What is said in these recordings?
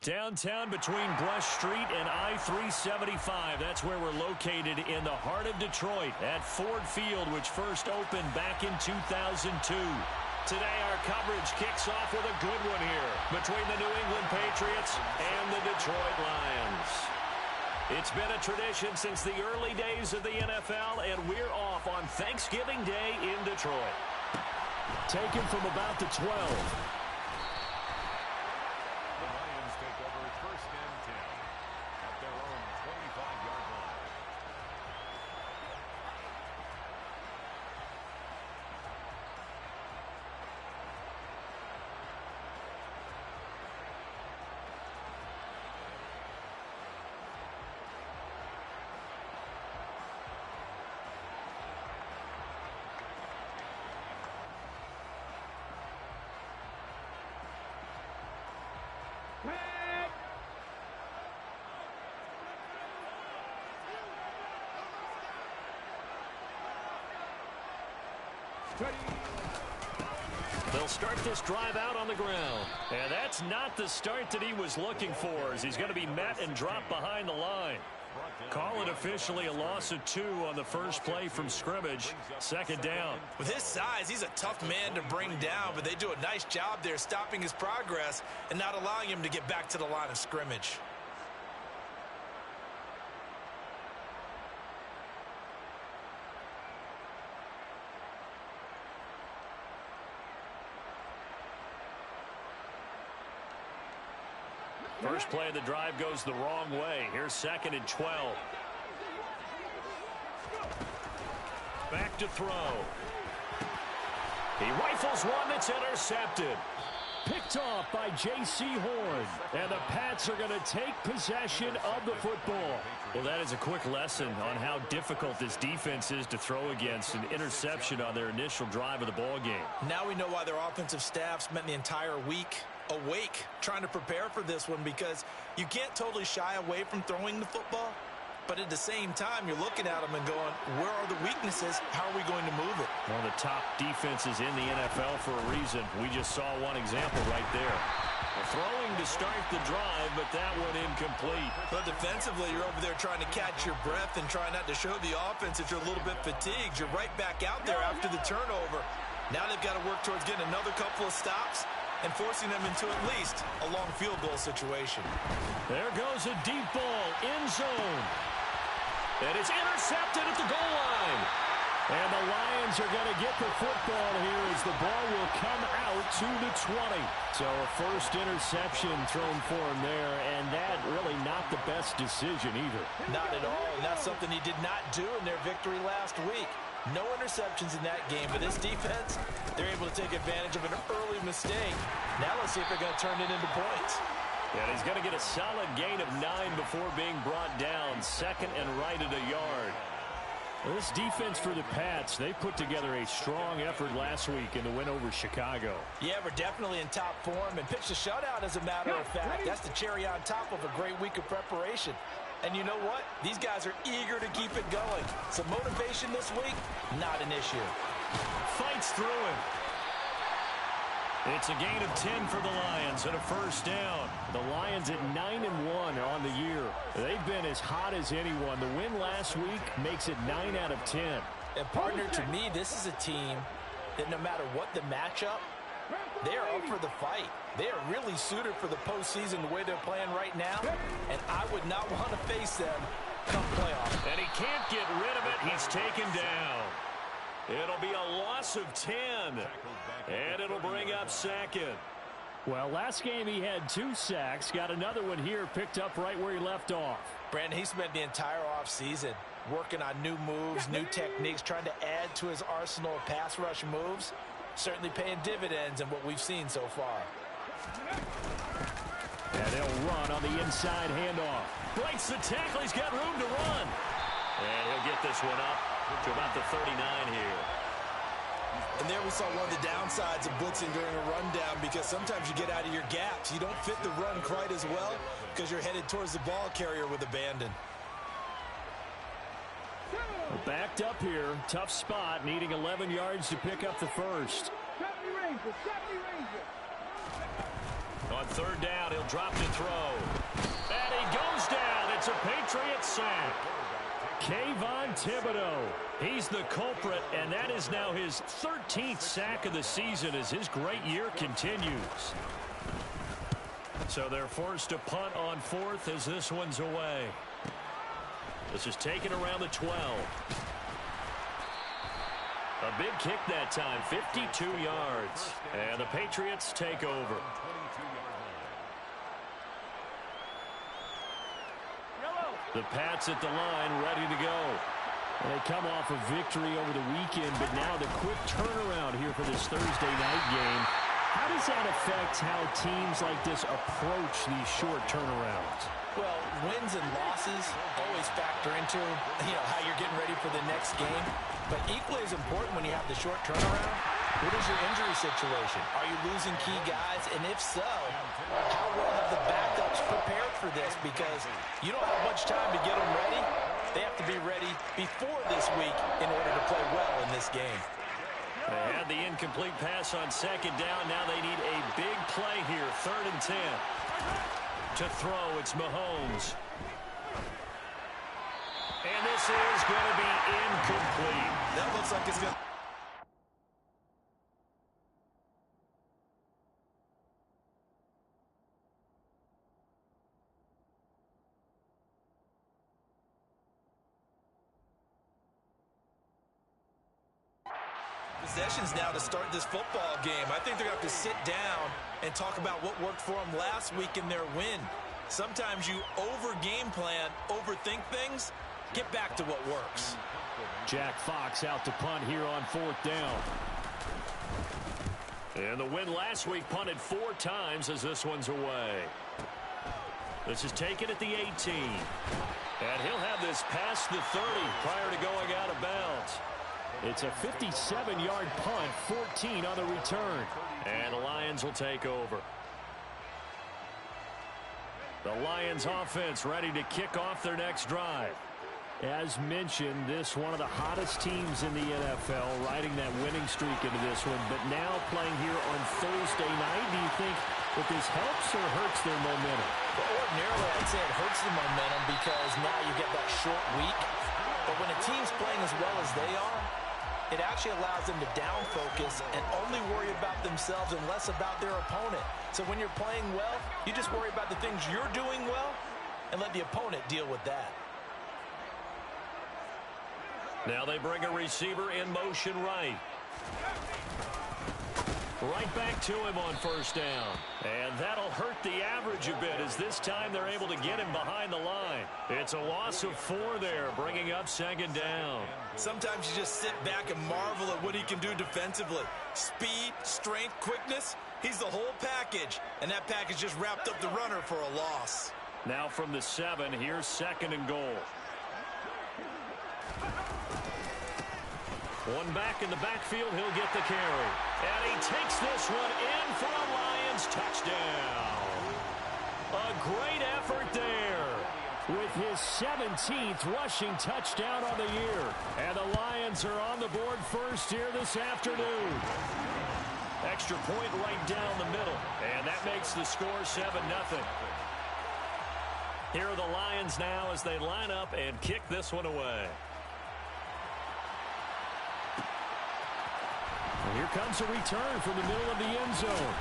Downtown between Brush Street and I-375. That's where we're located in the heart of Detroit at Ford Field, which first opened back in 2002. Today our coverage kicks off with a good one here between the New England Patriots and the Detroit Lions. It's been a tradition since the early days of the NFL, and we're off on Thanksgiving Day in Detroit. Taken from about the 12. They'll start this drive out on the ground. And that's not the start that he was looking for, as he's going to be met and dropped behind the line. Call it officially a loss of 2 on the first play from scrimmage. Second down. With his size, he's a tough man to bring down, but they do a nice job there stopping his progress and not allowing him to get back to the line of scrimmage. First play of the drive goes the wrong way. Here's 2nd and 12. Back to throw. He rifles one that's intercepted. Picked off by J.C. Horn. And the Pats are going to take possession of the football. Well, that is a quick lesson on how difficult this defense is to throw against. An interception on their initial drive of the ball game. Now we know why their offensive staff spent the entire week awake trying to prepare for this one, because you can't totally shy away from throwing the football, but at the same time you're looking at them and going, where are the weaknesses? How are we going to move it? One of the top defenses in the NFL for a reason. We just saw one example right there. Throwing to start the drive, but that one incomplete. But defensively, you're over there trying to catch your breath and try not to show the offense that you're a little bit fatigued. You're right back out there after the turnover. Now they've got to work towards getting another couple of stops and forcing them into at least a long field goal situation. There goes a deep ball, end zone. And it's intercepted at the goal line. And the Lions are going to get the football here as the ball will come out to the 20. So a first interception thrown for him there, and that really not the best decision either. Not at all, and that's something he did not do in their victory last week. No interceptions in that game, but this defense, they're able to take advantage of an early mistake. Now let's see if they're going to turn it into points. And he's going to get a solid gain of 9 before being brought down. 2nd and right at a yard. Well, this defense for the Pats, they put together a strong effort last week in the win over Chicago. Yeah, we're definitely in top form and pitched a shutout, as a matter of fact. That's the cherry on top of a great week of preparation. And you know what? These guys are eager to keep it going. Some motivation this week, not an issue. Fights through it. It's a gain of 10 for the Lions and a first down. The Lions at 9-1 on the year. They've been as hot as anyone. The win last week makes it 9 out of 10. And partner, to me, this is a team that no matter what the matchup, they are up for the fight. They are really suited for the postseason the way they're playing right now, and I would not want to face them come playoff. And he can't get rid of it. He's taken down. It'll be a loss of 10, and it'll bring up 2nd. Well, last game he had 2 sacks. Got another one here, picked up right where he left off. Brandon, he spent the entire offseason working on new moves, new techniques, trying to add to his arsenal of pass rush moves. Certainly paying dividends in what we've seen so far. And they'll run on the inside handoff. Breaks the tackle. He's got room to run. And he'll get this one up to about the 39 here. And there we saw one of the downsides of blitzing during a rundown, because sometimes you get out of your gaps. You don't fit the run quite as well because you're headed towards the ball carrier with abandon. Backed up here. Tough spot. Needing 11 yards to pick up the first. On third down, he'll drop to throw. And he goes down. It's a Patriot sack. Kayvon Thibodeau. He's the culprit, and that is now his 13th sack of the season as his great year continues. So they're forced to punt on fourth as this one's away. This is taken around the 12. A big kick that time, 52 yards. And the Patriots take over. The Pats at the line, ready to go. They come off a victory over the weekend, but now the quick turnaround here for this Thursday night game. How does that affect how teams like this approach these short turnarounds? Well, wins and losses always factor into, how you're getting ready for the next game. But equally as important when you have the short turnaround, what is your injury situation? Are you losing key guys? And if so, how well have the backups prepared for this? Because you don't have much time to get them ready. They have to be ready before this week in order to play well in this game. They had the incomplete pass on second down. Now they need a big play here. 3rd and 10. To throw, it's Mahomes. And this is going to be incomplete. That looks like it's going to... Possessions now to start this football game. I think they're going to have to sit down and talk about what worked for them last week in their win. Sometimes you over-game plan, overthink things. Get back to what works. Jack Fox out to punt here on 4th down. And the win last week punted 4 times as this one's away. This is taken at the 18. And he'll have this past the 30 prior to going out of bounds. It's a 57-yard punt, 14 on the return. And the Lions will take over. The Lions offense ready to kick off their next drive. As mentioned, this one of the hottest teams in the NFL, riding that winning streak into this one, but now playing here on Thursday night. Do you think that this helps or hurts their momentum? Well, ordinarily, I'd say it hurts the momentum because now you get that short week. But when a team's playing as well as they are, it actually allows them to down focus and only worry about themselves and less about their opponent. So when you're playing well, you just worry about the things you're doing well and let the opponent deal with that. Now they bring a receiver in motion right. Right back to him on 1st down. And that'll hurt the average a bit as this time they're able to get him behind the line. It's a loss of 4 there, bringing up 2nd down. Sometimes you just sit back and marvel at what he can do defensively. Speed, strength, quickness, he's the whole package. And that package just wrapped up the runner for a loss. Now from the 7, here's 2nd and goal. One back in the backfield, he'll get the carry. And he takes this one in for a Lions touchdown. A great effort there. With his 17th rushing touchdown on the year. And the Lions are on the board first here this afternoon. Extra point right down the middle. And that makes the score 7-0. Here are the Lions now as they line up and kick this one away. And here comes a return from the middle of the end zone.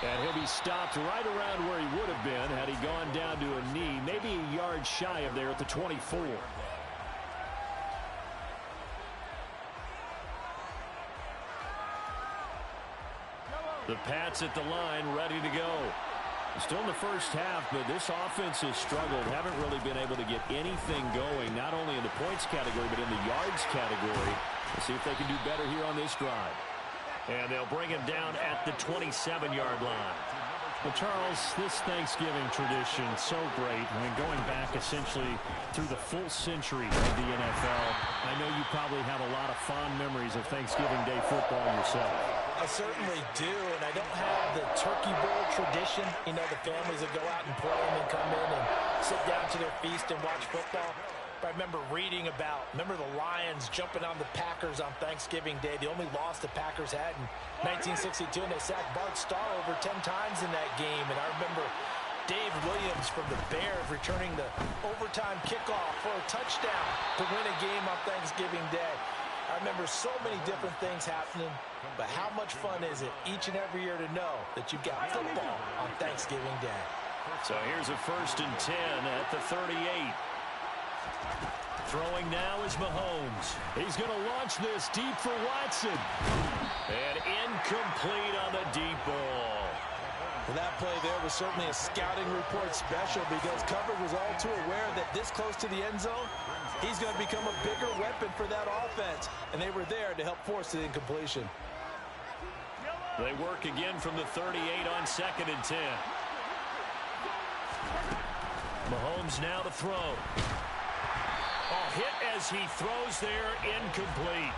And he'll be stopped right around where he would have been had he gone down to a knee, maybe a yard shy of there at the 24. The Pats at the line, ready to go. Still in the first half, but this offense has struggled. Haven't really been able to get anything going, not only in the points category, but in the yards category. We'll see if they can do better here on this drive. And they'll bring him down at the 27-yard line. Well, Charles, this Thanksgiving tradition, so great. I mean, going back essentially through the full century of the NFL, I know you probably have a lot of fond memories of Thanksgiving Day football yourself. I certainly do, and I don't have the turkey bowl tradition. You know, the families that go out and play and then come in and sit down to their feast and watch football. I remember reading about, the Lions jumping on the Packers on Thanksgiving Day. The only loss the Packers had in 1962, and they sacked Bart Starr over 10 times in that game. And I remember Dave Williams from the Bears returning the overtime kickoff for a touchdown to win a game on Thanksgiving Day. I remember so many different things happening, but how much fun is it each and every year to know that you've got football on Thanksgiving Day? So here's a 1st and 10 at the 38. Throwing now is Mahomes. He's going to launch this deep for Watson. And incomplete on the deep ball. Well, that play there was certainly a scouting report special because coverage was all too aware that this close to the end zone, he's going to become a bigger weapon for that offense. And they were there to help force the incompletion. They work again from the 38 on 2nd and 10. Mahomes now to throw. Hit as he throws there, incomplete.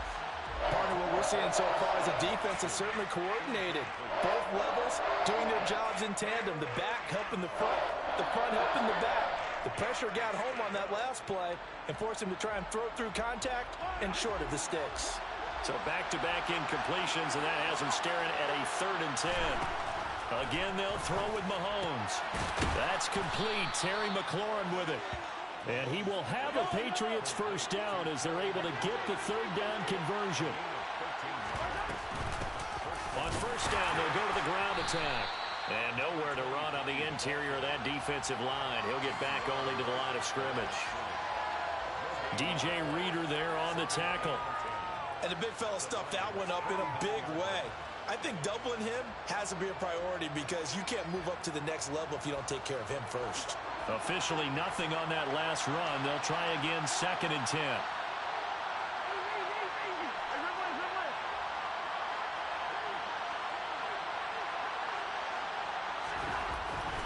Partner, what we're seeing so far is a defense that's certainly coordinated. Both levels doing their jobs in tandem. The back helping the front helping the back. The pressure got home on that last play and forced him to try and throw through contact and short of the sticks. So back-to-back incompletions, and that has him staring at a 3rd and 10. Again, they'll throw with Mahomes. That's complete. Terry McLaurin with it. And he will have a Patriots 1st down as they're able to get the 3rd down conversion. On 1st down, they'll go to the ground attack. And nowhere to run on the interior of that defensive line. He'll get back only to the line of scrimmage. DJ Reader there on the tackle. And the big fella stuffed that one up in a big way. I think doubling him has to be a priority because you can't move up to the next level if you don't take care of him first. Officially nothing on that last run. They'll try again 2nd and 10.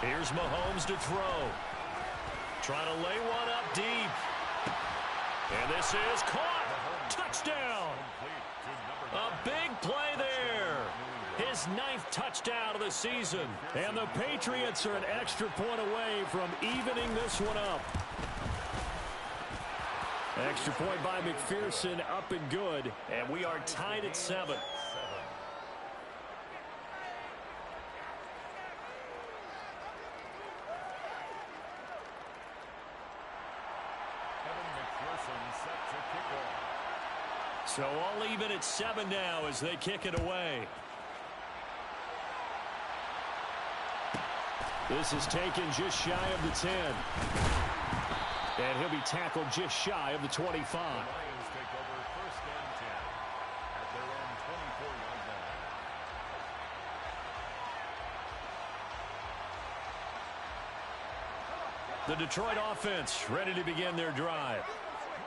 Here's Mahomes to throw. Trying to lay one up deep. And this is caught. Touchdown. A big play there. His 9th touchdown of the season. And the Patriots are an extra point away from evening this one up. Extra point by McPherson, up and good. And we are tied at 7. So all even at 7 now as they kick it away. This is taken just shy of the 10. And he'll be tackled just shy of the 25. The Detroit offense ready to begin their drive.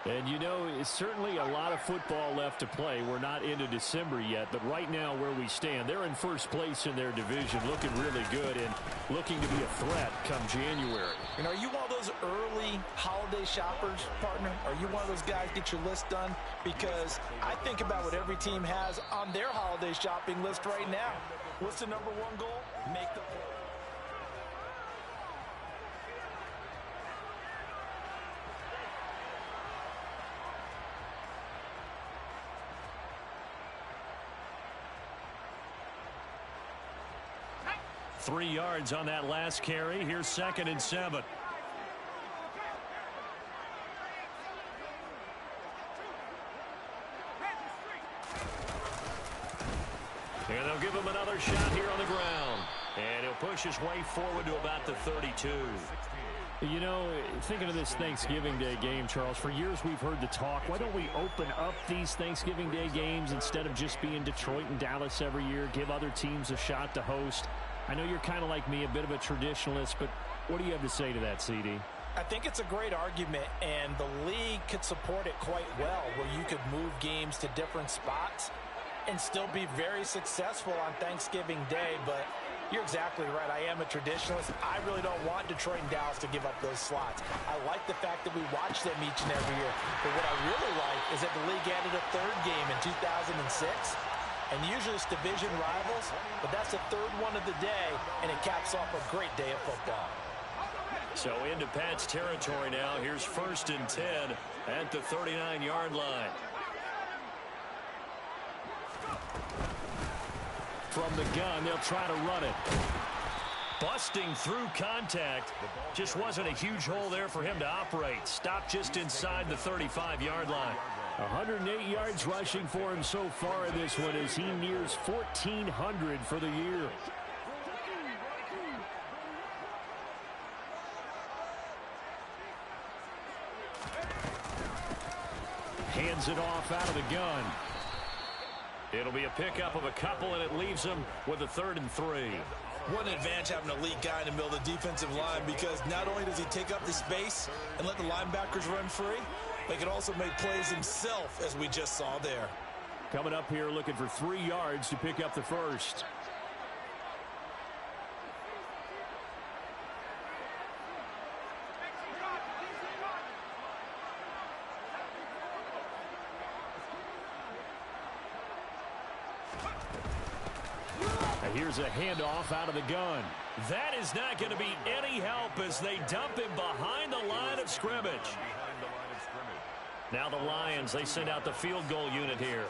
And, you know, it's certainly a lot of football left to play. We're not into December yet, but right now where we stand, they're in 1st place in their division, looking really good and looking to be a threat come January. And are you one of those early holiday shoppers, partner? Are you one of those guys get your list done? Because I think about what every team has on their holiday shopping list right now. What's the #1 goal? Make the play. Three yards on that last carry. Here's 2nd and 7. And they'll give him another shot here on the ground. And he'll push his way forward to about the 32. You know, thinking of this Thanksgiving Day game, Charles, for years we've heard the talk, why don't we open up these Thanksgiving Day games instead of just being Detroit and Dallas every year, give other teams a shot to host? I know you're kind of like me, a bit of a traditionalist, but what do you have to say to that, CD? I think it's a great argument, and the league could support it quite well, where you could move games to different spots and still be very successful on Thanksgiving Day. But you're exactly right. I am a traditionalist. I really don't want Detroit and Dallas to give up those slots. I like the fact that we watch them each and every year. But what I really like is that the league added a 3rd game in 2006. And usually it's division rivals, but that's the 3rd one of the day, and it caps off a great day of football. So into Pat's territory now. Here's 1st and 10 at the 39-yard line. From the gun, they'll try to run it. Busting through contact. Just wasn't a huge hole there for him to operate. Stopped just inside the 35-yard line. 108 yards rushing for him so far in this one as he nears 1,400 for the year. Hands it off out of the gun. It'll be a pickup of a couple, and it leaves them with a 3rd and 3. What an advantage having an elite guy in the middle of the defensive line, because not only does he take up the space and let the linebackers run free, but he can also make plays himself, as we just saw there. Coming up here looking for 3 yards to pick up the first. Here's a handoff out of the gun. That is not going to be any help as they dump him behind the line of scrimmage. Now the Lions, they send out the field goal unit here.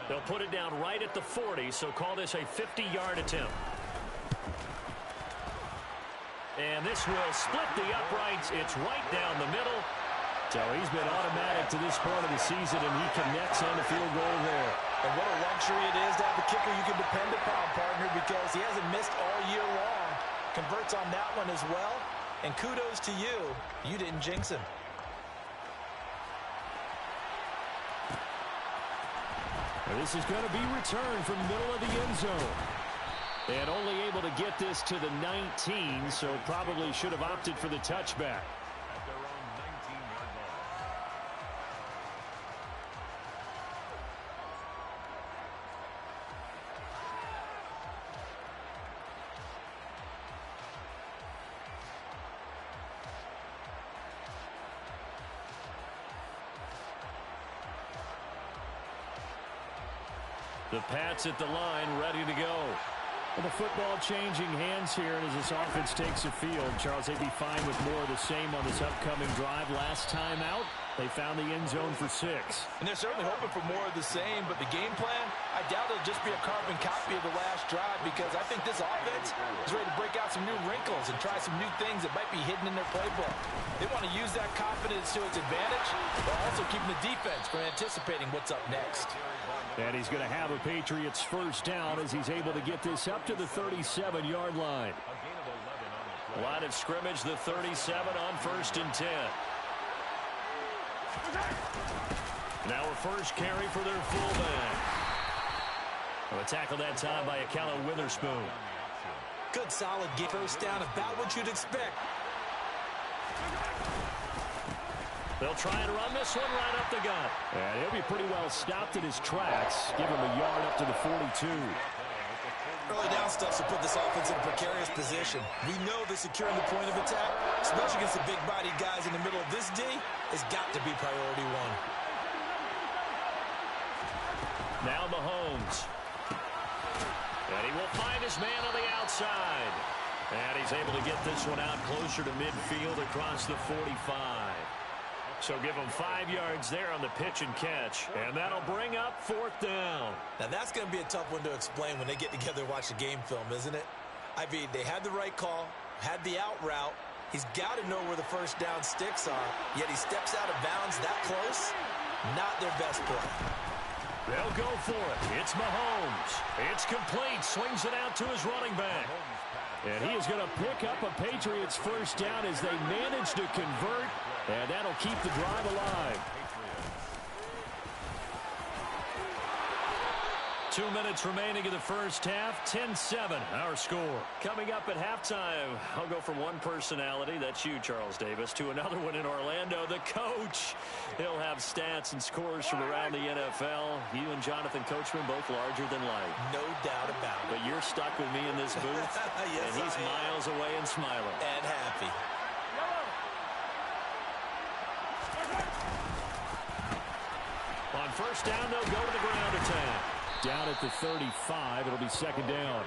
They'll put it down right at the 40, so call this a 50-yard attempt. And this will split the uprights. It's right down the middle. So he's been automatic to this point of the season, and he connects on the field goal there. And what a luxury it is to have a kicker you can depend upon, partner, because he hasn't missed all year long. Converts on that one as well. And kudos to you. You didn't jinx him. Well, this is going to be returned from the middle of the end zone. And only able to get this to the 19, so probably should have opted for the touchback. The Pats at the line, ready to go. Well, the football changing hands here, and as this offense takes the field, Charles, they'd be fine with more of the same on this upcoming drive. Last time out, they found the end zone for 6. And they're certainly hoping for more of the same, but the game plan, I doubt it'll just be a carbon copy of the last drive, because I think this offense is ready to break out some new wrinkles and try some new things that might be hidden in their playbook. They want to use that confidence to its advantage, while also keeping the defense from anticipating what's up next. And he's going to have a Patriots first down as he's able to get this up to the 37-yard line. Line of scrimmage, the 37 on 1st and 10. Now a first carry for their fullback. Well, a tackle that time by Akello Witherspoon. Good solid get first down, about what you'd expect. They'll try and run this one right up the gut. And he'll be pretty well stopped in his tracks. Give him a yard up to the 42. Early down stuff to put this offense in a precarious position. We know that securing the point of attack, especially against the big-bodied guys in the middle of this D, has got to be priority one. Now Mahomes. And he will find his man on the outside. And he's able to get this one out closer to midfield across the 45. So give them 5 yards there on the pitch and catch. And that'll bring up 4th down. Now that's going to be a tough one to explain when they get together and watch the game film, isn't it? I mean, they had the right call, had the out route. He's got to know where the first down sticks are, yet he steps out of bounds that close. Not their best play. They'll go for it. It's Mahomes. It's complete. Swings it out to his running back. And he is going to pick up a Patriots first down as they manage to convert. And that'll keep the drive alive. 2 minutes remaining in the first half. 10-7, our score. Coming up at halftime, I'll go from one personality, that's you, Charles Davis, to another one in Orlando, the coach. He'll have stats and scores from around the NFL. You and Jonathan Coachman both larger than life. No doubt about it. But you're stuck with me in this booth, yes, and he's miles away and smiling. And happy. On first down, they'll go to the ground attack. Down at the 35, it'll be 2nd down.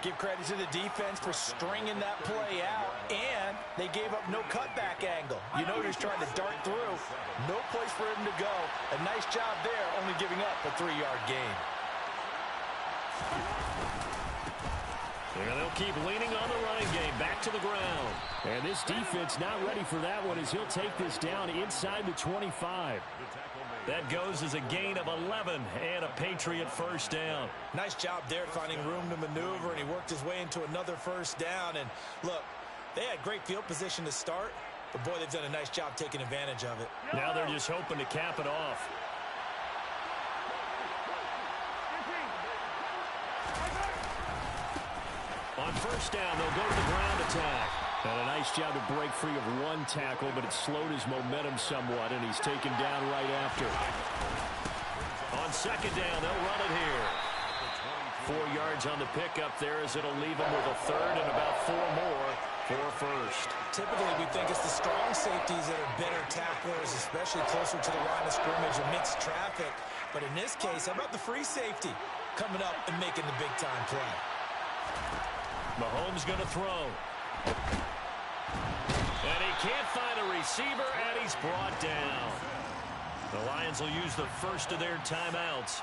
Give credit to the defense for stringing that play out, and they gave up no cutback angle. You know he's trying to dart through. No place for him to go. A nice job there, only giving up a 3-yard gain. And they'll keep leaning on the running game, back to the ground. And this defense not ready for that one as he'll take this down inside the 25. That goes as a gain of 11 and a Patriot first down. Nice job there finding room to maneuver, and he worked his way into another first down. And look, they had great field position to start, but boy, they've done a nice job taking advantage of it. Now they're just hoping to cap it off. On first down, they'll go to the ground attack. And a nice job to break free of one tackle, but it slowed his momentum somewhat, and he's taken down right after. On second down, they'll run it here. 4 yards on the pickup there as it'll leave him with a third and about 4 more for first. Typically, we think it's the strong safeties that are better tacklers, especially closer to the line of scrimmage amidst traffic. But in this case, how about the free safety coming up and making the big-time play? Mahomes going to throw. And he can't find a receiver, and he's brought down. The Lions will use the first of their timeouts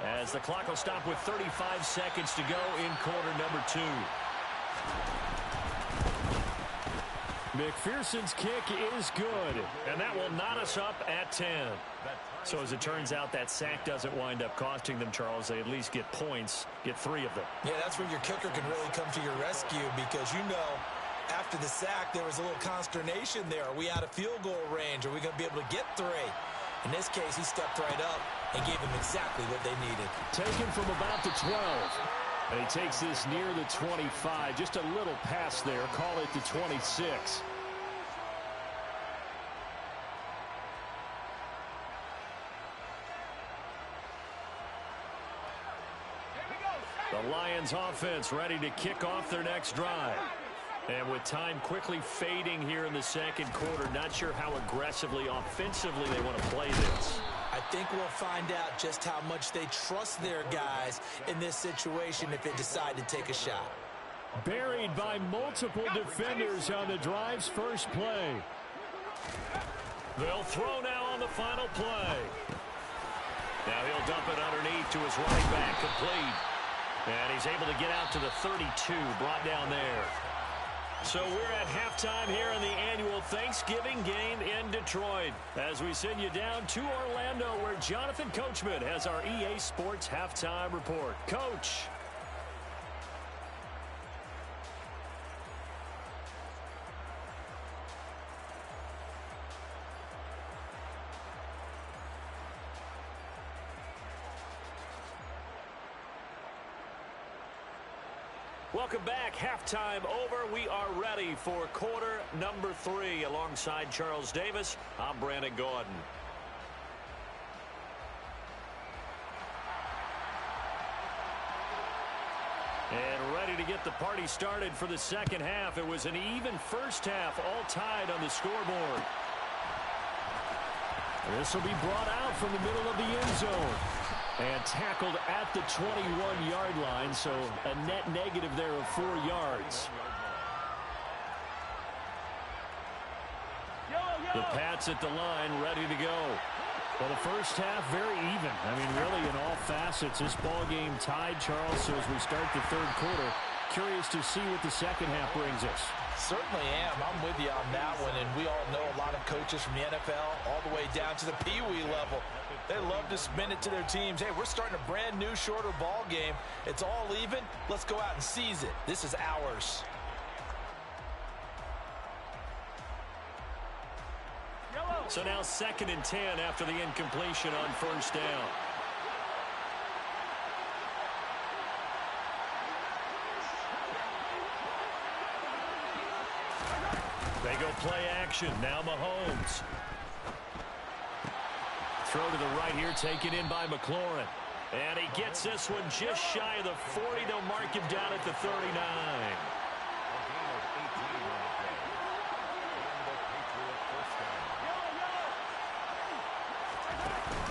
as the clock will stop with 35 seconds to go in quarter number 2. McPherson's kick is good. And that will knot us up at 10. So as it turns out, that sack doesn't wind up costing them, Charles. They at least get points, get 3 of them. Yeah, that's where your kicker can really come to your rescue because, you know, after the sack, there was a little consternation there. Are we out of field goal range? Are we going to be able to get 3? In this case, he stepped right up and gave them exactly what they needed. Taken from about the 12. And he takes this near the 25. Just a little pass there. Call it the 26. The Lions offense ready to kick off their next drive. And with time quickly fading here in the second quarter, not sure how aggressively, offensively they want to play this. I think we'll find out just how much they trust their guys in this situation if they decide to take a shot. Buried by multiple defenders on the drive's first play. They'll throw now on the final play. Now he'll dump it underneath to his running back, complete. And he's able to get out to the 32, brought down there. So we're at halftime here in the annual Thanksgiving game in Detroit as we send you down to Orlando where Jonathan Coachman has our EA Sports halftime report. Coach. Welcome back. Halftime over. We are ready for quarter number 3. Alongside Charles Davis, I'm Brandon Gordon. And ready to get the party started for the second half. It was an even first half, all tied on the scoreboard. This will be brought out from the middle of the end zone. And tackled at the 21-yard line, so a net negative there of 4 yards. The Pats at the line, ready to go. Well, the first half, very even. I mean, really in all facets, this ball game tied, Charles. So as we start the third quarter, curious to see what the second half brings us. Certainly am. I'm with you on that one, and we all know a lot of coaches from the NFL all the way down to the Pee-wee level. They love to spin it to their teams. Hey, we're starting a brand new, shorter ball game. It's all even. Let's go out and seize it. This is ours. So now 2nd and 10 after the incompletion on first down. They go play action. Now Mahomes. Throw to the right here, taken in by McLaurin. And he gets this one just shy of the 40. They'll mark him down at the 39.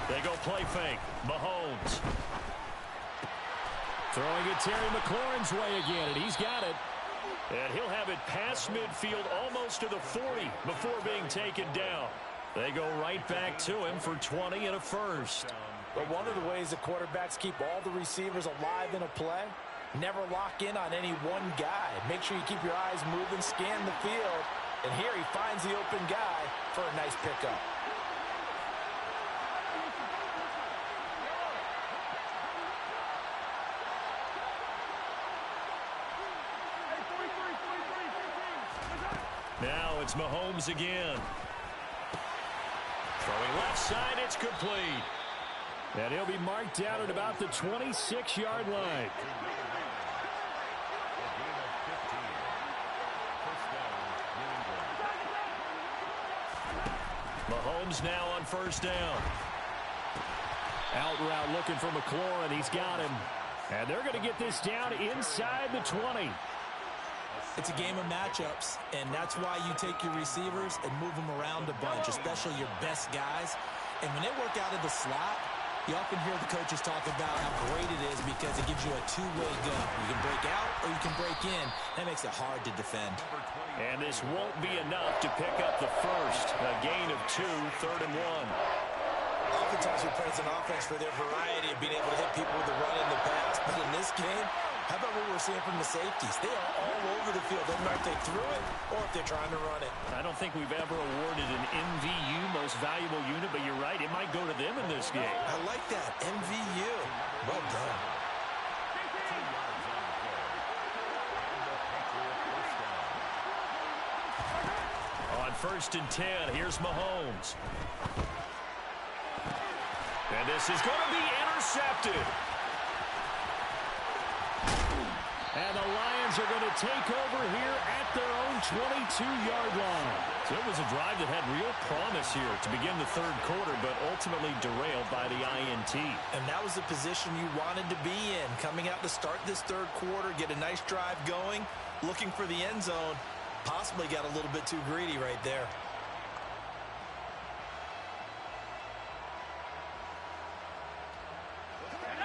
They go play fake. Mahomes. Throwing it Terry McLaurin's way again, and he's got it. And he'll have it past midfield almost to the 40 before being taken down. They go right back to him for 20 and a first. But one of the ways the quarterbacks keep all the receivers alive in a play, never lock in on any one guy. Make sure you keep your eyes moving, scan the field. And here he finds the open guy for a nice pickup. Now it's Mahomes again. Throwing left side, it's complete. And he'll be marked down at about the 26-yard line. Mahomes now on first down. Out route looking for McLaurin. He's got him. And they're going to get this down inside the 20. It's a game of matchups, and that's why you take your receivers and move them around a bunch, especially your best guys. And when they work out of the slot, you often hear the coaches talk about how great it is because it gives you a two-way go. You can break out or you can break in. That makes it hard to defend. And this won't be enough to pick up the first. A gain of 2, 3rd and 1. Oftentimes we praise an offense for their variety of being able to hit people with the run in the pass. But in this game, how about what we're seeing from the safeties? They are all over the field. Doesn't matter if they threw it or if they're trying to run it. I don't think we've ever awarded an MVU, most valuable unit, but you're right. It might go to them in this game. I like that. MVU. Well done. On 1st and 10, here's Mahomes. And this is going to be intercepted. And the Lions are going to take over here at their own 22-yard line. So it was a drive that had real promise here to begin the 3rd quarter, but ultimately derailed by the INT. And that was the position you wanted to be in. Coming out to start this 3rd quarter, get a nice drive going, looking for the end zone. Possibly got a little bit too greedy right there.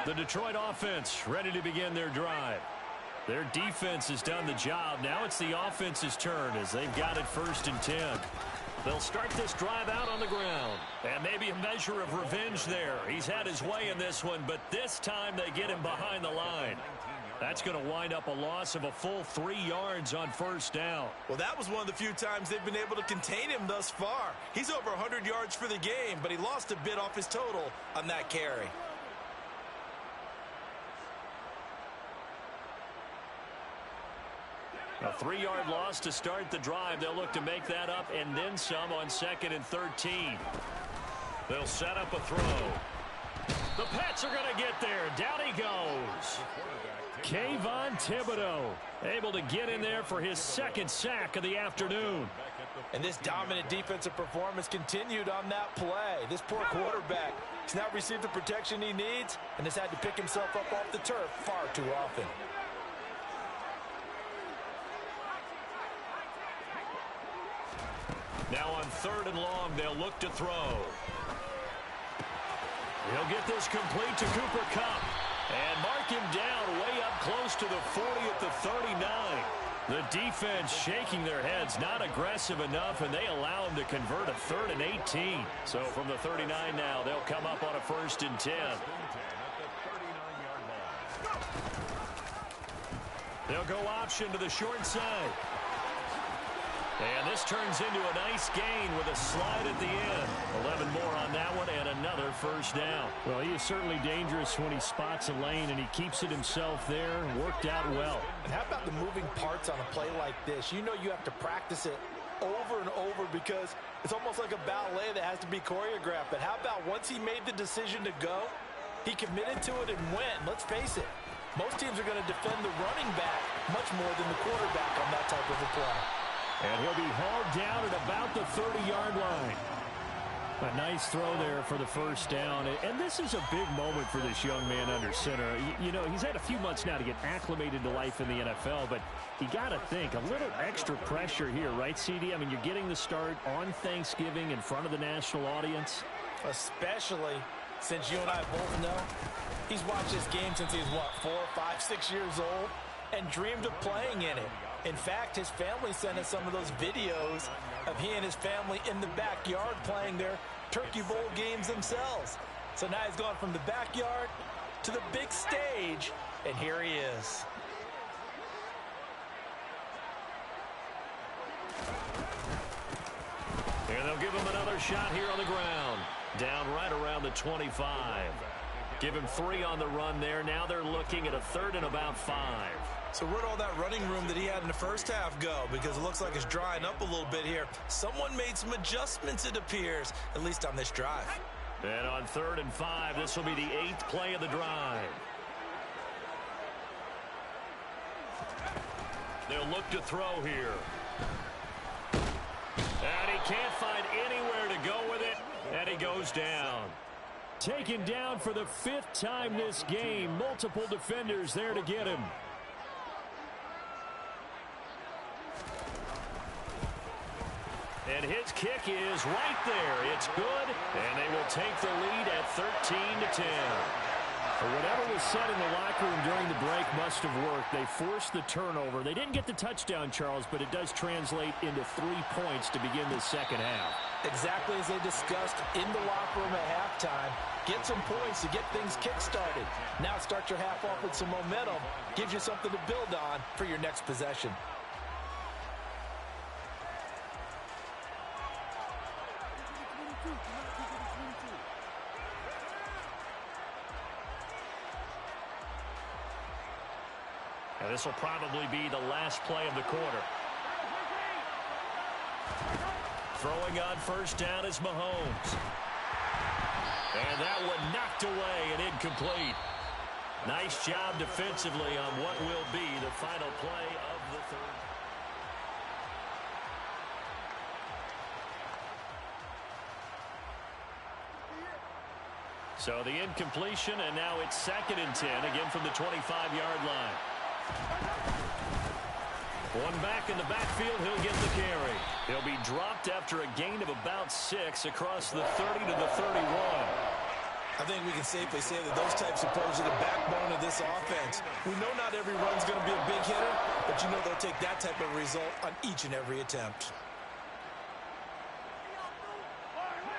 The Detroit offense ready to begin their drive. Their defense has done the job. Now it's the offense's turn as they've got it 1st and 10. They'll start this drive out on the ground. And maybe a measure of revenge there. He's had his way in this one, but this time they get him behind the line. That's going to wind up a loss of a full 3 yards on 1st down. Well, that was one of the few times they've been able to contain him thus far. He's over 100 yards for the game, but he lost a bit off his total on that carry. A 3-yard loss to start the drive. They'll look to make that up and then some on 2nd and 13. They'll set up a throw. The Pats are going to get there. Down he goes. Kayvon Thibodeau able to get in there for his 2nd sack of the afternoon. And this dominant defensive performance continued on that play. This poor quarterback has now received the protection he needs and has had to pick himself up off the turf far too often. Now on 3rd and long, they'll look to throw. He'll get this complete to Cooper Kupp. And mark him down way up close to the 40 at the 39. The defense shaking their heads, not aggressive enough, and they allow him to convert a 3rd and 18. So from the 39 now, they'll come up on a 1st and 10. They'll go option to the short side. And this turns into a nice gain with a slide at the end. 11 more on that one and another 1st down. Well, he is certainly dangerous when he spots a lane, and he keeps it himself there. Worked out well. And how about the moving parts on a play like this? You know you have to practice it over and over because it's almost like a ballet that has to be choreographed. But how about once he made the decision to go, he committed to it and went. Let's face it, most teams are going to defend the running back much more than the quarterback on that type of a play. And he'll be hauled down at about the 30-yard line. A nice throw there for the 1st down. And this is a big moment for this young man under center. You know, he's had a few months now to get acclimated to life in the NFL, but you got to think, a little extra pressure here, right, CD? I mean, you're getting the start on Thanksgiving in front of the national audience. Especially Since you and I both know, he's watched this game since he was, what, 4, 5, 6 years old, and dreamed of playing in it. In fact, his family sent us some of those videos of he and his family in the backyard playing their Turkey Bowl games themselves. So now he's gone from the backyard to the big stage, and here he is. And they'll give him another shot here on the ground. Down right around the 25. Give him 3 on the run there. Now they're looking at a 3rd and about 5. So where'd all that running room that he had in the first half go? Because it looks like it's drying up a little bit here. Someone made some adjustments, it appears, at least on this drive. And on 3rd and 5, this will be the 8th play of the drive. They'll look to throw here. And he can't find anywhere to go with it, and he goes down. Taken down for the 5th time this game. Multiple defenders there to get him. And his kick is right there. It's good, and they will take the lead at 13-10. Whatever was said in the locker room during the break must have worked. They forced the turnover. They didn't get the touchdown, Charles, but it does translate into 3 points to begin the second half. Exactly as they discussed in the locker room at halftime. Get some points to get things kick-started. Now start your half off with some momentum. Gives you something to build on for your next possession. And this will probably be the last play of the quarter. Throwing on first down is Mahomes. And that one knocked away and incomplete. Nice job defensively on what will be the final play of the 3rd. So the incompletion, and now it's 2nd and 10, again from the 25-yard line. One back in the backfield, he'll get the carry. He'll be dropped after a gain of about 6 across the 30 to the 31. I think we can safely say that those types of plays are the backbone of this offense. We know not every run's going to be a big hitter, but you know they'll take that type of result on each and every attempt.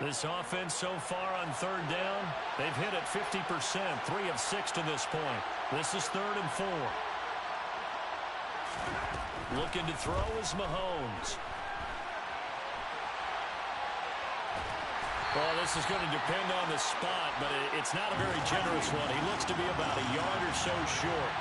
This offense so far on 3rd down, they've hit it 50%, 3 of 6 to this point. This is 3rd and 4. Looking to throw is Mahomes. Well, this is going to depend on the spot, but it's not a very generous one. He looks to be about a yard or so short.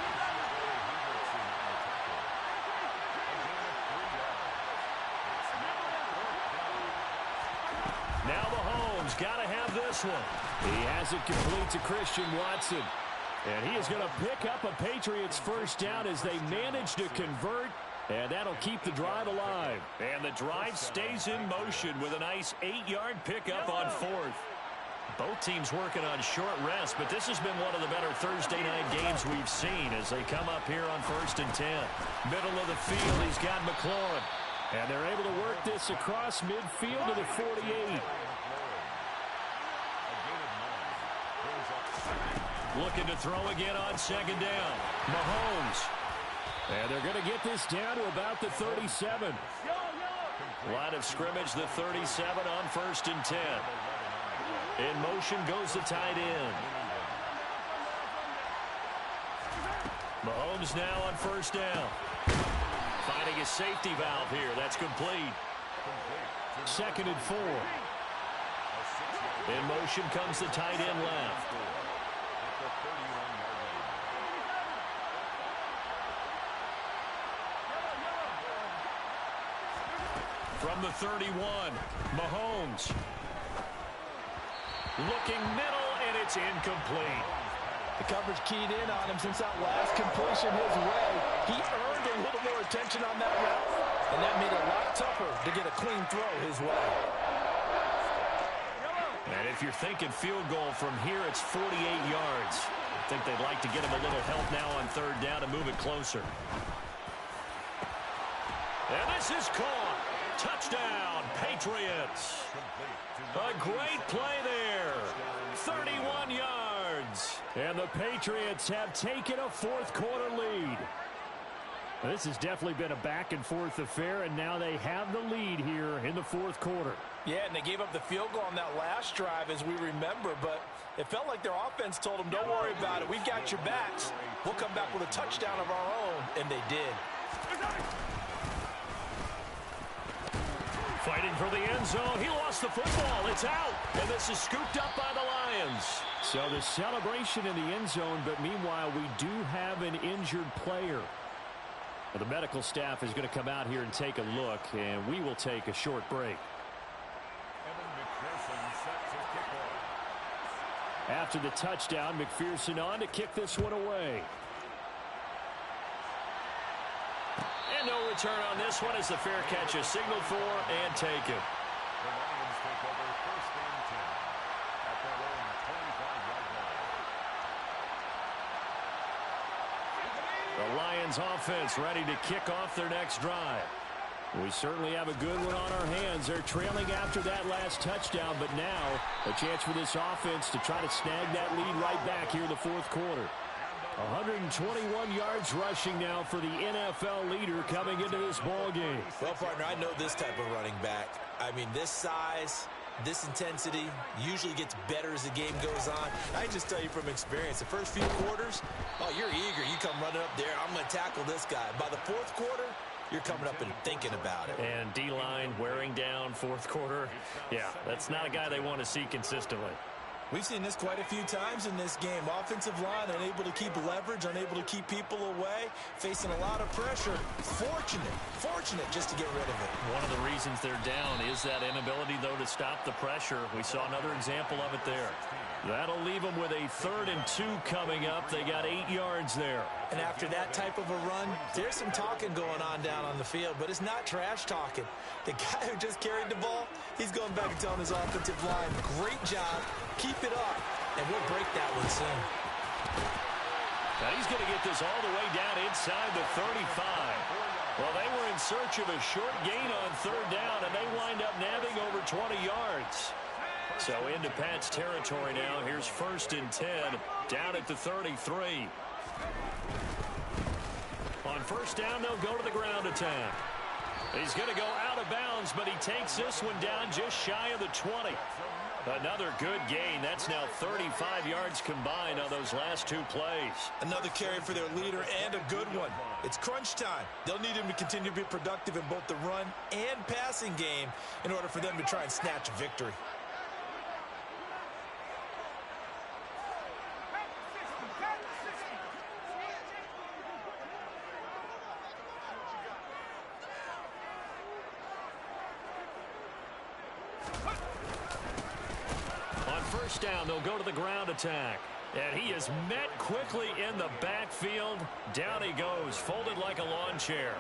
Now Mahomes got to have this one. He has it complete to Christian Watson. And he is going to pick up a Patriots first down as they manage to convert. And that'll keep the drive alive. And the drive stays in motion with a nice 8-yard pickup on 4th. Both teams working on short rest, but this has been one of the better Thursday night games we've seen as they come up here on 1st and 10. Middle of the field, he's got McLaurin. And they're able to work this across midfield to the 48. Looking to throw again on 2nd down. Mahomes. And they're going to get this down to about the 37. Line of scrimmage, the 37 on 1st and 10. In motion goes the tight end. Mahomes now on 1st down. Finding a safety valve here. That's complete. 2nd and 4. In motion comes the tight end left. From the 31, Mahomes. Looking middle, and it's incomplete. The coverage keyed in on him since that last completion his way. He earned a little more attention on that route, and that made it a lot tougher to get a clean throw his way. And if you're thinking field goal from here, it's 48 yards. I think they'd like to get him a little help now on 3rd down to move it closer. And this is caught. Touchdown, Patriots. A great play there. 31 yards. And the Patriots have taken a fourth-quarter lead. This has definitely been a back-and-forth affair, and now they have the lead here in the fourth quarter. Yeah, and they gave up the field goal on that last drive, as we remember, but it felt like their offense told them, don't worry about it. We've got your backs. We'll come back with a touchdown of our own, and they did. Fighting for the end zone. He lost the football. It's out, and this is scooped up by the Lions. So the celebration in the end zone, but meanwhile, we do have an injured player. Well, the medical staff is going to come out here and take a look, and we will take a short break. After the touchdown, McPherson on to kick this one away. And no return on this one as the fair catch is signaled for and taken. The Lions offense ready to kick off their next drive. We certainly have a good one on our hands. They're trailing after that last touchdown, but now a chance for this offense to try to snag that lead right back here in the fourth quarter. 121 yards rushing now for the NFL leader coming into this ball game. Well, partner, I know this type of running back. I mean, this size, this intensity usually gets better as the game goes on. I just tell you from experience, the first few quarters, oh, you're eager. You come running up there, I'm going to tackle this guy. By the fourth quarter, you're coming up and thinking about it. And D-line wearing down fourth quarter. Yeah, that's not a guy they want to see consistently. We've seen this quite a few times in this game. Offensive line unable to keep leverage, unable to keep people away, facing a lot of pressure. Fortunate just to get rid of it. One of the reasons they're down is that inability, though, to stop the pressure. We saw another example of it there. That'll leave them with a 3rd and 2 coming up. They got 8 yards there. And after that type of a run, there's some talking going on down on the field, but it's not trash talking. The guy who just carried the ball, he's going back and telling his offensive line, great job, keep it up, and we'll break that one soon. Now he's going to get this all the way down inside the 35. Well, they were in search of a short gain on 3rd down, and they wind up nabbing over 20 yards. So into Pat's territory now. Here's 1st and 10 down at the 33. On 1st down, they'll go to the ground attack. He's going to go out of bounds, but he takes this one down just shy of the 20. Another good gain. That's now 35 yards combined on those last 2 plays. Another carry for their leader and a good one. It's crunch time. They'll need him to continue to be productive in both the run and passing game in order for them to try and snatch a victory. Down, they'll go to the ground attack. And he is met quickly in the backfield. Down he goes, folded like a lawn chair.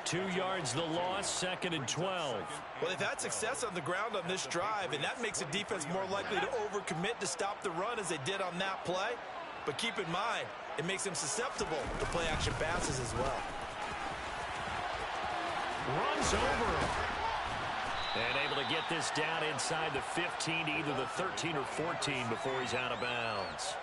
2 yards the loss, 2nd and 12. Well, they've had success on the ground on this drive, and that makes a defense more likely to overcommit to stop the run as they did on that play. But keep in mind, it makes them susceptible to play-action passes as well. Runs over him. And able to get this down inside the 15 to either the 13 or 14 before he's out of bounds.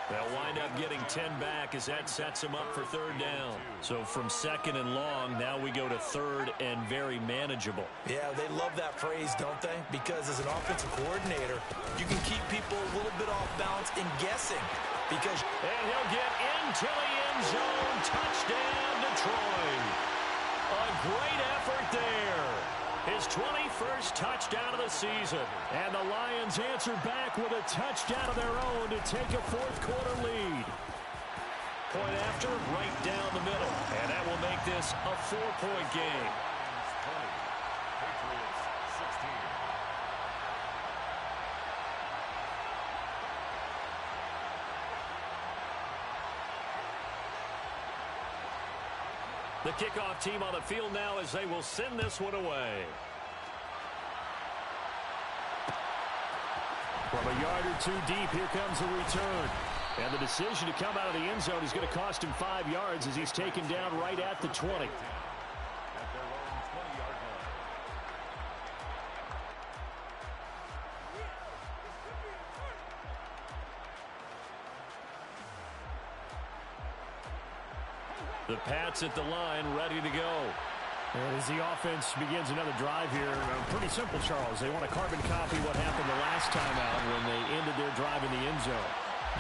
They'll wind up getting 10 back as that sets him up for 3rd down. So from 2nd and long, now we go to 3rd and very manageable. Yeah, they love that phrase, don't they? Because as an offensive coordinator, you can keep people a little bit off balance and guessing. And he'll get into the end zone. Touchdown, Detroit. A great effort there. His 21st touchdown of the season. And the Lions answer back with a touchdown of their own to take a fourth-quarter lead. Point after, right down the middle. And that will make this a 4-point game. The kickoff team on the field now as they will send this one away. From a yard or 2 deep, here comes the return. And the decision to come out of the end zone is going to cost him 5 yards as he's taken down right at the 20. The Pats at the line, ready to go. And as the offense begins another drive here, pretty simple, Charles. They want to carbon copy what happened the last time out when they ended their drive in the end zone.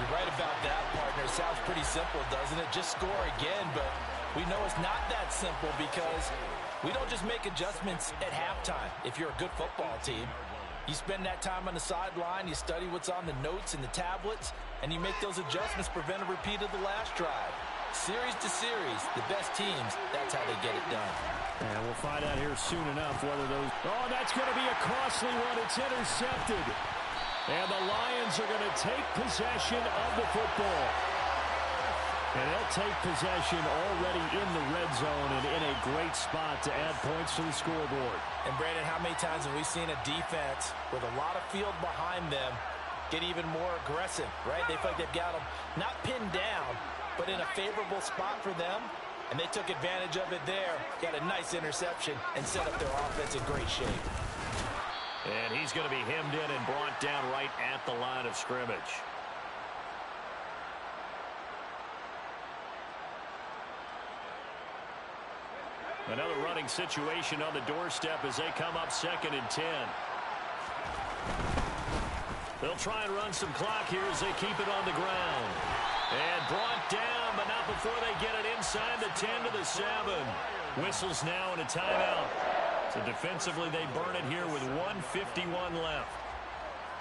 You're right about that, partner. Sounds pretty simple, doesn't it? Just score again, but we know it's not that simple because we don't just make adjustments at halftime if you're a good football team. You spend that time on the sideline, you study what's on the notes and the tablets, and you make those adjustments, prevent a repeat of the last drive. Series to series, the best teams, that's how they get it done. And we'll find out here soon enough whether those... Oh, that's going to be a costly one. It's intercepted. And the Lions are going to take possession of the football. And they'll take possession already in the red zone and in a great spot to add points to the scoreboard. And, Brandon, how many times have we seen a defense with a lot of field behind them get even more aggressive, right? They feel like they've got them not pinned down, but in a favorable spot for them, and they took advantage of it there, got a nice interception, and set up their offense in great shape. And he's going to be hemmed in and brought down right at the line of scrimmage. Another running situation on the doorstep as they come up 2nd and 10. They'll try and run some clock here as they keep it on the ground. And brought down, but not before they get it inside the 10 to the 7. Whistles now and a timeout. So defensively, they burn it here with 1:51 left.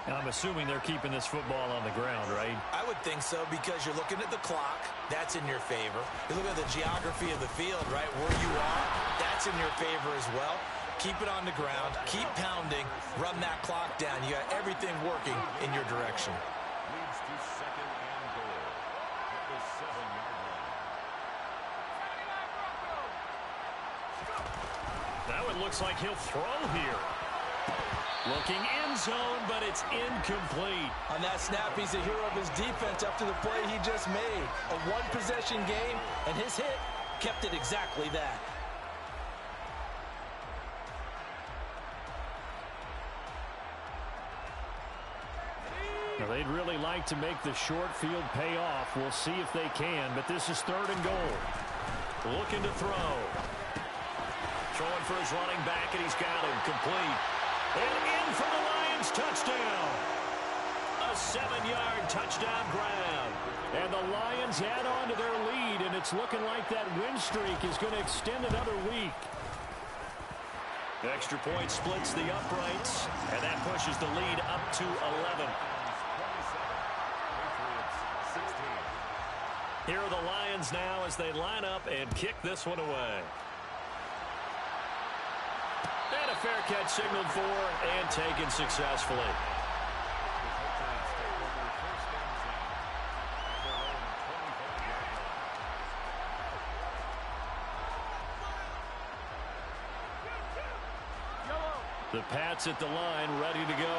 And I'm assuming they're keeping this football on the ground, right? I would think so because you're looking at the clock. That's in your favor. You look at the geography of the field, right, where you are. That's in your favor as well. Keep it on the ground. Keep pounding. Run that clock down. You got everything working in your direction. That one looks like he'll throw here. Looking end zone, but it's incomplete. On that snap, he's a hero of his defense after the play he just made. A one-possession game, and his hit kept it exactly that. Now, they'd really like to make the short field pay off. We'll see if they can, but this is 3rd and goal. Looking to throw. Throwing for his running back, and he's got him complete. And in for the Lions touchdown. A 7-yard touchdown grab. And the Lions add on to their lead, and it's looking like that win streak is going to extend another week. Extra point splits the uprights, and that pushes the lead up to 11. Here are the Lions now as they line up and kick this one away. And a fair catch signaled for and taken successfully. The Pats at the line, ready to go.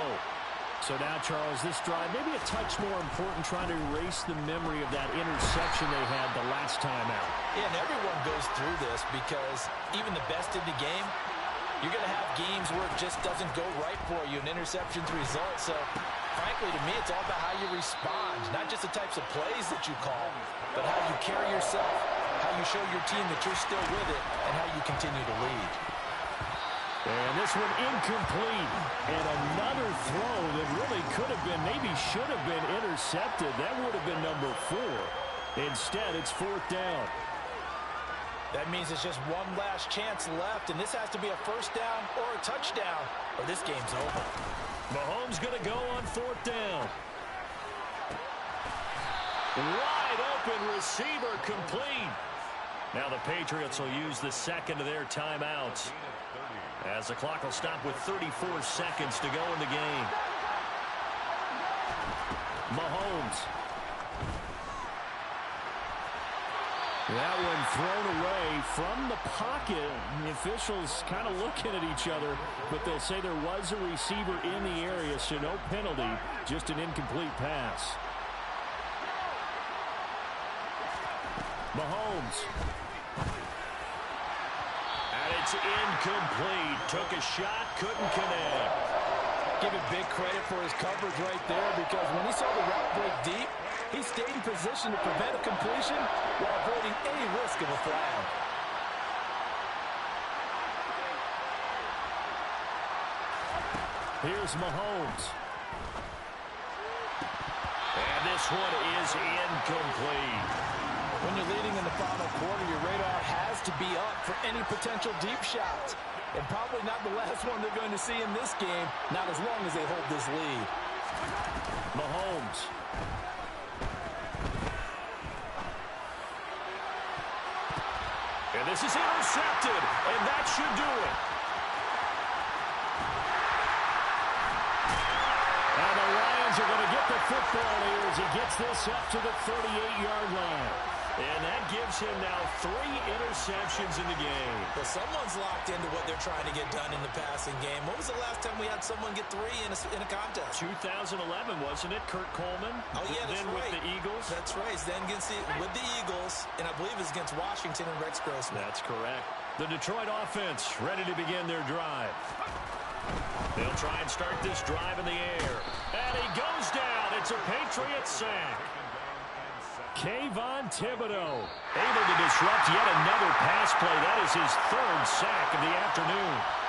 So now, Charles, this drive maybe a touch more important, trying to erase the memory of that interception they had the last time out. Yeah, and everyone goes through this because even the best in the game, you're going to have games where it just doesn't go right for you, and interceptions result. So, frankly, to me, it's all about how you respond, not just the types of plays that you call, but how you carry yourself, how you show your team that you're still with it, and how you continue to lead. And this one incomplete. And another throw that really could have been, maybe should have been intercepted. That would have been number 4. Instead, it's 4th down. That means it's just one last chance left, and this has to be a first down or a touchdown, or this game's over. Mahomes going to go on 4th down. Wide open receiver complete. Now the Patriots will use the second of their timeouts, as the clock will stop with 34 seconds to go in the game. Mahomes. That one thrown away from the pocket. The officials kind of looking at each other, but they'll say there was a receiver in the area, so no penalty, just an incomplete pass. Mahomes. It's incomplete. Took a shot, couldn't connect. Give it big credit for his coverage right there, because when he saw the route break deep, he stayed in position to prevent a completion while avoiding any risk risk of a flag. Here's Mahomes. And this one is incomplete. When you're leading in the final quarter, your radar has to be up for any potential deep shots. And probably not the last one they're going to see in this game, not as long as they hold this lead. Mahomes. And this is intercepted, and that should do it. And the Lions are going to get the football here as he gets this up to the 38-yard line. And that gives him now 3 interceptions in the game. Well, someone's locked into what they're trying to get done in the passing game. When was the last time we had someone get 3 in a contest? 2011, wasn't it? Kurt Coleman. Oh, yeah, that's then right. with the Eagles. That's right. Then with the Eagles, and I believe it's against Washington and Rex Grossman. That's correct. The Detroit offense ready to begin their drive. They'll try and start this drive in the air. And he goes down. It's a Patriot sack. Kayvon Thibodeau able to disrupt yet another pass play. That is his 3rd sack of the afternoon.